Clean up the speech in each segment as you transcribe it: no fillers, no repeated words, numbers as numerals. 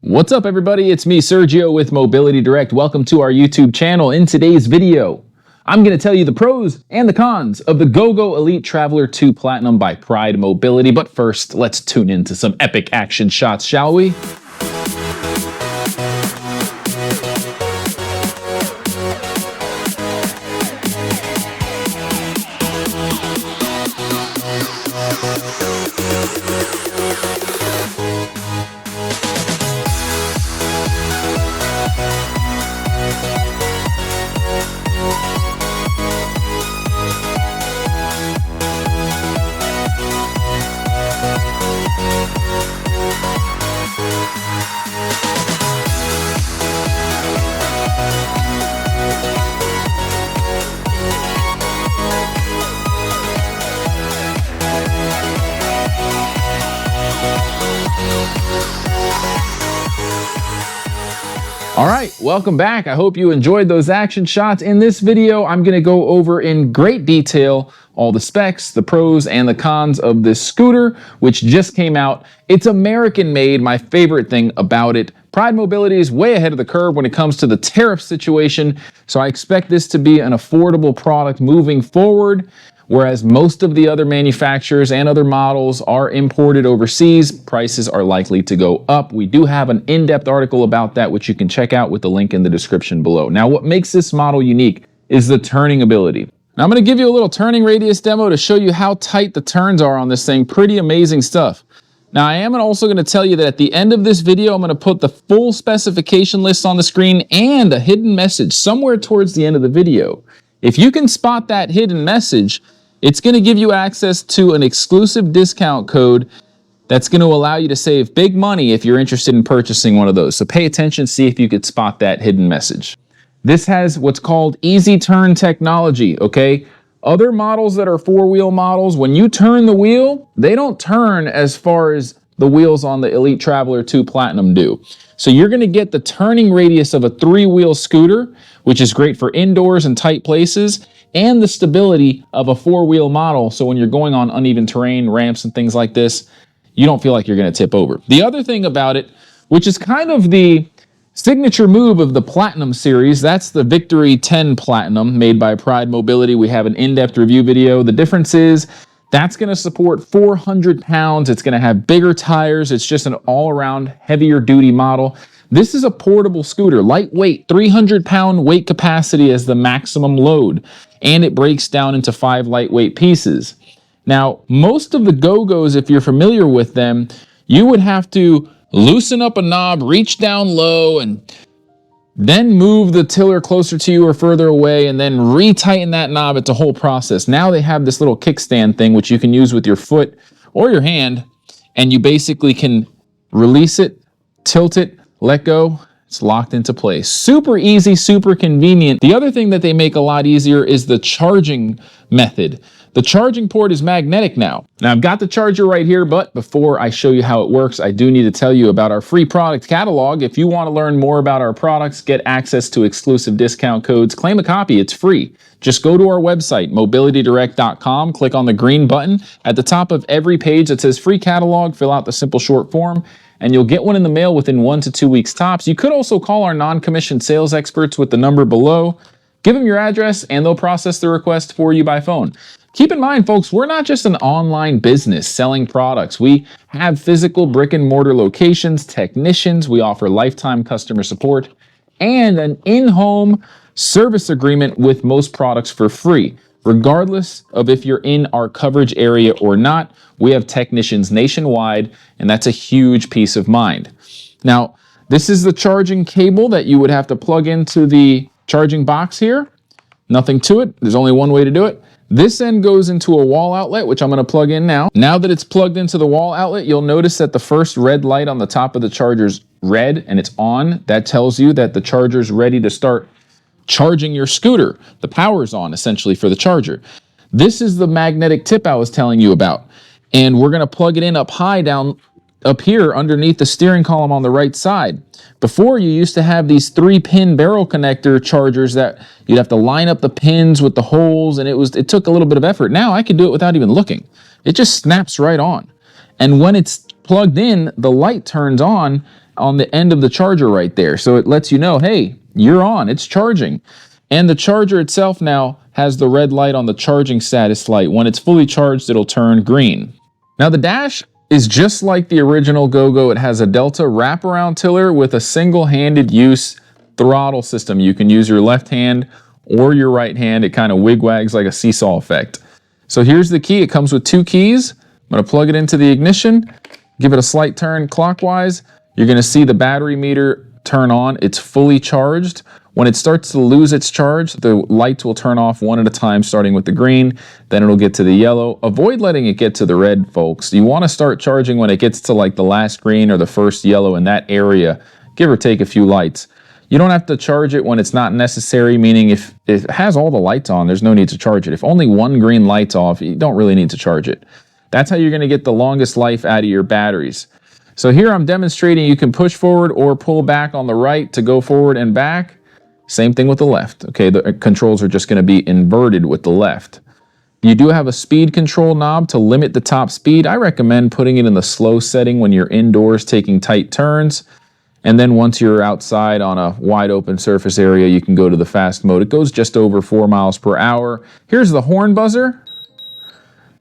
What's up everybody, it's me Sergio with Mobility Direct. Welcome to our YouTube channel. In today's video, I'm going to tell you the pros and the cons of the GoGo Elite Traveler 2 Platinum by Pride Mobility. But first, let's tune into some epic action shots, shall we? All right, welcome back. I hope you enjoyed those action shots. In this video, I'm going to go over in great detail all the specs, the pros and the cons of this scooter, which just came out. It's American made, my favorite thing about it. Pride Mobility is way ahead of the curve when it comes to the tariff situation, so I expect this to be an affordable product moving forward. Whereas most of the other manufacturers and other models are imported overseas, prices are likely to go up. We do have an in-depth article about that, which you can check out with the link in the description below. Now, what makes this model unique is the turning ability. Now, I'm going to give you a little turning radius demo to show you how tight the turns are on this thing. Pretty amazing stuff. Now, I am also going to tell you that at the end of this video, I'm going to put the full specification list on the screen and a hidden message somewhere towards the end of the video. If you can spot that hidden message, it's going to give you access to an exclusive discount code that's going to allow you to save big money if you're interested in purchasing one of those. So pay attention, see if you could spot that hidden message. This has what's called easy turn technology, okay? Other models that are four-wheel models, when you turn the wheel, they don't turn as far as the wheels on the Elite Traveler 2 Platinum do. So you're going to get the turning radius of a three-wheel scooter, which is great for indoors and tight places, and the stability of a four-wheel model, so when you're going on uneven terrain, ramps and things like this, you don't feel like you're going to tip over. The other thing about it, which is kind of the signature move of the Platinum series, that's the Victory 10 Platinum made by Pride Mobility. We have an in-depth review video. The difference is that's going to support 400 pounds. It's going to have bigger tires. It's just an all-around heavier duty model. This is a portable scooter, lightweight, 300-pound weight capacity as the maximum load, and it breaks down into 5 lightweight pieces. Now, most of the GoGos, if you're familiar with them, you would have to loosen up a knob, reach down low, and then move the tiller closer to you or further away, and then retighten that knob. It's a whole process. Now they have this little kickstand thing, which you can use with your foot or your hand, and you basically can release it, tilt it, let go, it's locked into place. Super easy, super convenient. The other thing that they make a lot easier is the charging method. The charging port is magnetic now. Now I've got the charger right here, but before I show you how it works, I do need to tell you about our free product catalog. If you want to learn more about our products, get access to exclusive discount codes, claim a copy, it's free. Just go to our website, mobilitydirect.com, click on the green button at the top of every page that says free catalog, fill out the simple short form, and you'll get one in the mail within 1 to 2 weeks tops. You could also call our non-commissioned sales experts with the number below. Give them your address and they'll process the request for you by phone. Keep in mind, folks, we're not just an online business selling products. We have physical brick and mortar locations, technicians, we offer lifetime customer support, and an in-home service agreement with most products for free. Regardless of if you're in our coverage area or not, we have technicians nationwide, and that's a huge peace of mind. Now, this is the charging cable that you would have to plug into the charging box here. Nothing to it. There's only one way to do it. This end goes into a wall outlet, which I'm going to plug in now. Now that it's plugged into the wall outlet, you'll notice that the first red light on the top of the charger's red and it's on. That tells you that the charger's ready to start charging your scooter. The power's on essentially for the charger. This is the magnetic tip I was telling you about. And we're going to plug it in up high down up here underneath the steering column on the right side. Before, you used to have these 3-pin barrel connector chargers that you'd have to line up the pins with the holes, and it took a little bit of effort. Now I can do it without even looking. It just snaps right on. And when it's plugged in, the light turns on on the end of the charger right there. So it lets you know, hey, you're on, it's charging. And the charger itself now has the red light on the charging status light. When it's fully charged, it'll turn green. Now the dash is just like the original GoGo. It has a Delta wraparound tiller with a single-handed use throttle system. You can use your left hand or your right hand. It kind of wigwags like a seesaw effect. So here's the key. It comes with 2 keys. I'm going to plug it into the ignition, give it a slight turn clockwise. You're going to see the battery meter turn on. It's fully charged. When it starts to lose its charge, the lights will turn off one at a time, starting with the green, then it'll get to the yellow. Avoid letting it get to the red, folks. You want to start charging when it gets to like the last green or the first yellow in that area, give or take a few lights. You don't have to charge it when it's not necessary, meaning if it has all the lights on, there's no need to charge it. If only one green light's off, you don't really need to charge it. That's how you're going to get the longest life out of your batteries. So here I'm demonstrating you can push forward or pull back on the right to go forward and back. Same thing with the left. Okay, the controls are just going to be inverted with the left. You do have a speed control knob to limit the top speed. I recommend putting it in the slow setting when you're indoors taking tight turns. And then once you're outside on a wide open surface area, you can go to the fast mode. It goes just over 4 miles per hour. Here's the horn buzzer.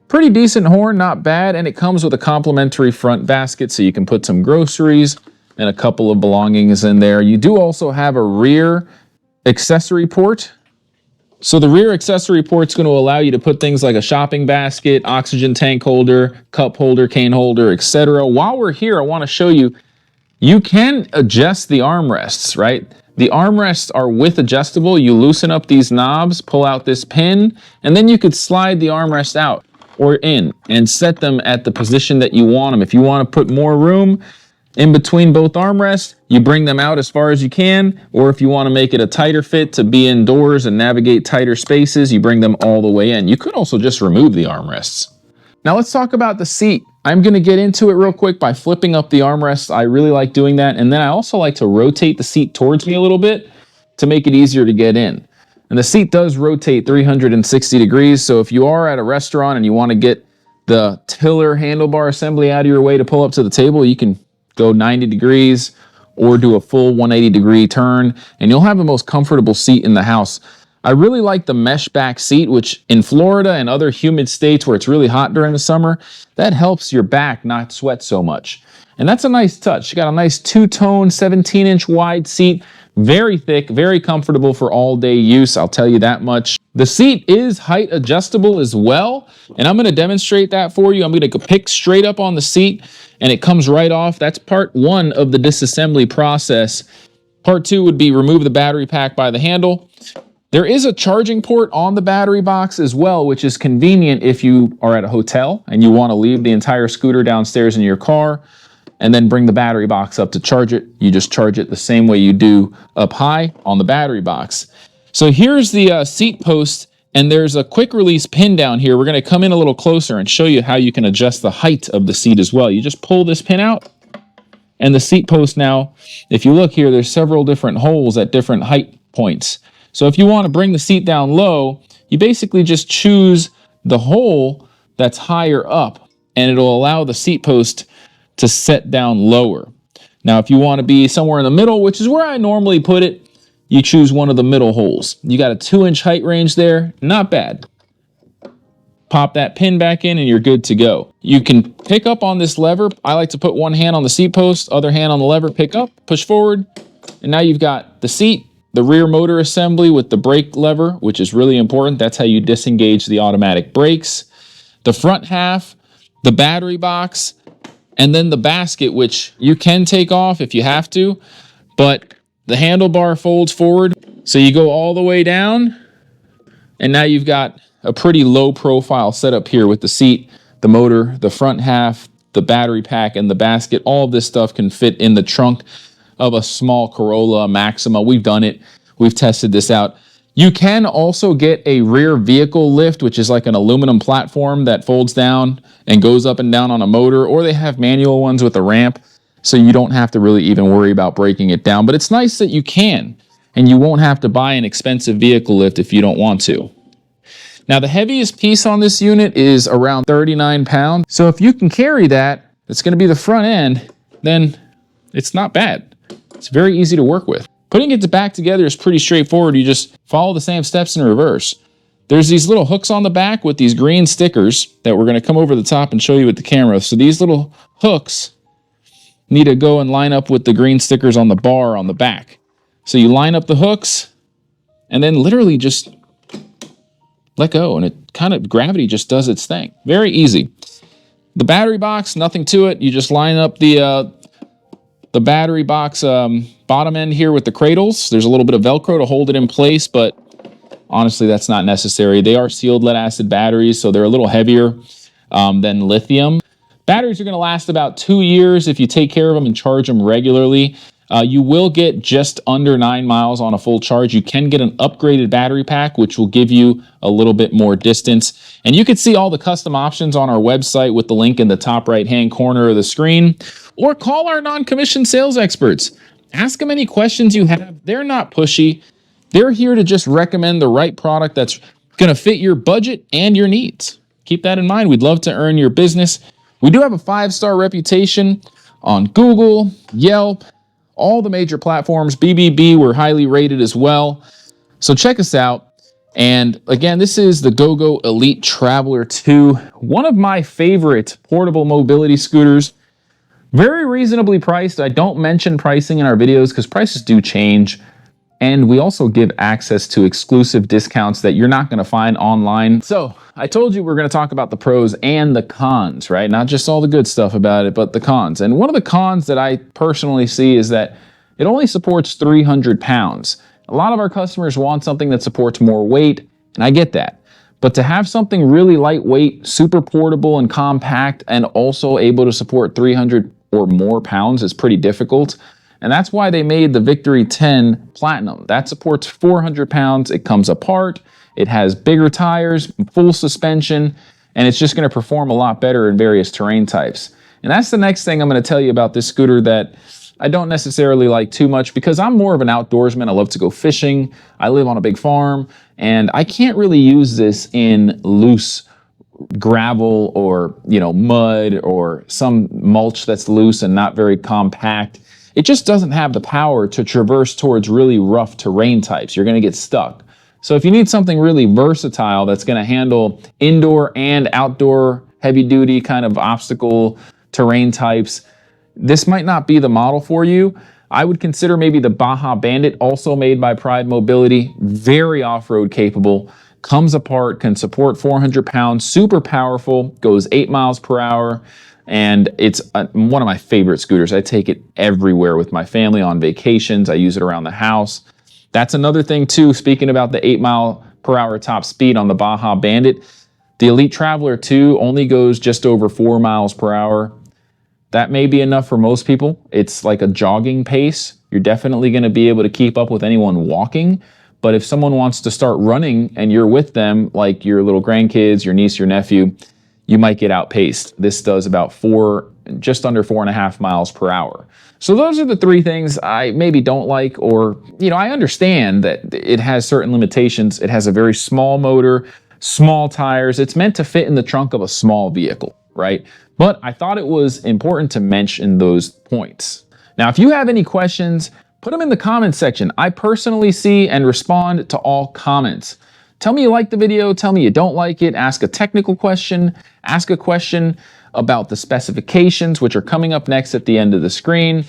Pretty decent horn, not bad, and it comes with a complimentary front basket so you can put some groceries and a couple of belongings in there. You do also have a rear accessory port. So the rear accessory port is going to allow you to put things like a shopping basket, oxygen tank holder, cup holder, cane holder, etc. While we're here, I want to show you, you can adjust the armrests, right? The armrests are width adjustable. You loosen up these knobs, pull out this pin, and then you could slide the armrest out or in and set them at the position that you want them. If you want to put more room in between both armrests, you bring them out as far as you can, or if you want to make it a tighter fit to be indoors and navigate tighter spaces, you bring them all the way in. You could also just remove the armrests. Now let's talk about the seat. I'm going to get into it real quick by flipping up the armrests. I really like doing that, and then I also like to rotate the seat towards me a little bit to make it easier to get in. And the seat does rotate 360 degrees, so if you are at a restaurant and you want to get the tiller handlebar assembly out of your way to pull up to the table, you can go 90 degrees or do a full 180 degree turn, and you'll have the most comfortable seat in the house. I really like the mesh back seat, which in Florida and other humid states where it's really hot during the summer, that helps your back not sweat so much. And that's a nice touch. You got a nice two-tone, 17-inch wide seat. Very thick, very comfortable for all-day use, I'll tell you that much. The seat is height adjustable as well, and I'm going to demonstrate that for you. I'm going to pick straight up on the seat, and it comes right off. That's part 1 of the disassembly process. Part 2 would be remove the battery pack by the handle. There is a charging port on the battery box as well, which is convenient if you are at a hotel and you want to leave the entire scooter downstairs in your car and then bring the battery box up to charge it. You just charge it the same way you do up high on the battery box. So here's the seat post, and there's a quick release pin down here. We're going to come in a little closer and show you how you can adjust the height of the seat as well. You just pull this pin out, and the seat post now, if you look here, there's several different holes at different height points. So if you want to bring the seat down low, you basically just choose the hole that's higher up, and it'll allow the seat post to set down lower. Now, if you want to be somewhere in the middle, which is where I normally put it, you choose one of the middle holes. You got a 2-inch height range there, not bad. Pop that pin back in and you're good to go. You can pick up on this lever. I like to put one hand on the seat post, other hand on the lever, pick up, push forward, and now you've got the seat, the rear motor assembly with the brake lever, which is really important. That's how you disengage the automatic brakes. The front half, the battery box, and then the basket, which you can take off if you have to, but the handlebar folds forward. So you go all the way down, and now you've got a pretty low profile setup here with the seat, the motor, the front half, the battery pack, and the basket. All of this stuff can fit in the trunk of a small Corolla, Maxima. We've done it. We've tested this out. You can also get a rear vehicle lift, which is like an aluminum platform that folds down and goes up and down on a motor, or they have manual ones with a ramp, so you don't have to really even worry about breaking it down. But it's nice that you can, and you won't have to buy an expensive vehicle lift if you don't want to. Now, the heaviest piece on this unit is around 39 pounds. So if you can carry that, it's going to be the front end, then it's not bad. It's very easy to work with. Putting it back together is pretty straightforward. You just follow the same steps in reverse. There's these little hooks on the back with these green stickers that we're going to come over the top and show you with the camera. So these little hooks need to go and line up with the green stickers on the bar on the back. So you line up the hooks and then literally just let go, and it kind of, gravity just does its thing. Very easy. The battery box, nothing to it. You just line up the battery box bottom end here with the cradles. There's a little bit of Velcro to hold it in place, but honestly, that's not necessary. They are sealed lead acid batteries, so they're a little heavier than lithium. Batteries are going to last about 2 years if you take care of them and charge them regularly. You will get just under 9 miles on a full charge. You can get an upgraded battery pack, which will give you a little bit more distance. And you can see all the custom options on our website with the link in the top right-hand corner of the screen. Or call our non-commissioned sales experts. Ask them any questions you have. They're not pushy. They're here to just recommend the right product that's going to fit your budget and your needs. Keep that in mind. We'd love to earn your business. We do have a 5-star reputation on Google, Yelp, all the major platforms. BBB, we're highly rated as well. So check us out. And again, this is the GoGo Elite Traveler 2, one of my favorite portable mobility scooters. Very reasonably priced. I don't mention pricing in our videos because prices do change. And we also give access to exclusive discounts that you're not going to find online. So I told you we're going to talk about the pros and the cons, right? Not just all the good stuff about it, but the cons. And one of the cons that I personally see is that it only supports 300 pounds. A lot of our customers want something that supports more weight, and I get that. But to have something really lightweight, super portable and compact, and also able to support 300 or more pounds is pretty difficult. And that's why they made the Victory 10 Platinum. That supports 400 pounds. It comes apart. It has bigger tires, full suspension, and it's just going to perform a lot better in various terrain types. And that's the next thing I'm going to tell you about this scooter that I don't necessarily like too much because I'm more of an outdoorsman. I love to go fishing. I live on a big farm, and I can't really use this in loose gravel or, mud or some mulch that's loose and not very compact. It just doesn't have the power to traverse towards really rough terrain types. You're going to get stuck. So if you need something really versatile that's going to handle indoor and outdoor heavy duty kind of obstacle terrain types, this might not be the model for you. I would consider maybe the Baja Bandit, also made by Pride Mobility, very off-road capable, comes apart, can support 400 pounds, super powerful, goes 8 miles per hour. And it's one of my favorite scooters. I take it everywhere with my family on vacations. I use it around the house. That's another thing too, speaking about the 8 mile per hour top speed on the Baja Bandit. The Elite Traveler 2 only goes just over 4 miles per hour. That may be enough for most people. It's like a jogging pace. You're definitely going to be able to keep up with anyone walking. But if someone wants to start running and you're with them, like your little grandkids, your niece, your nephew, you might get outpaced. This does about just under 4.5 miles per hour. So those are the three things I maybe don't like, or, I understand that it has certain limitations. It has a very small motor, small tires. It's meant to fit in the trunk of a small vehicle, right? But I thought it was important to mention those points. Now, if you have any questions, put them in the comments section. I personally see and respond to all comments. Tell me you like the video, tell me you don't like it, ask a technical question, ask a question about the specifications, which are coming up next at the end of the screen.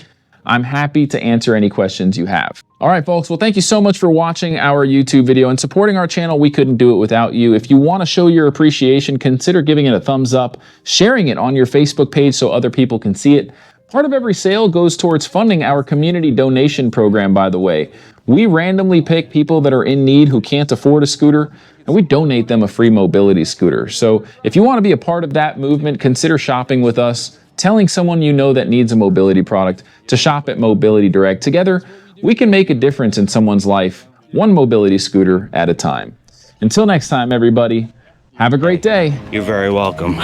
I'm happy to answer any questions you have. All right, folks, well, thank you so much for watching our YouTube video and supporting our channel. We couldn't do it without you. If you want to show your appreciation, consider giving it a thumbs up, sharing it on your Facebook page so other people can see it. Part of every sale goes towards funding our community donation program, by the way. We randomly pick people that are in need who can't afford a scooter, and we donate them a free mobility scooter. So if you want to be a part of that movement, consider shopping with us, telling someone you know that needs a mobility product to shop at Mobility Direct. Together, we can make a difference in someone's life, one mobility scooter at a time. Until next time, everybody, have a great day. You're very welcome.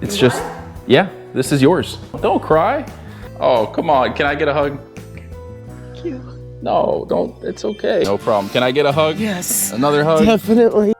It's just, yeah, this is yours. Don't cry. Oh, come on. Can I get a hug? Thank you. No, don't. It's okay. No problem. Can I get a hug? Yes. Another hug? Definitely.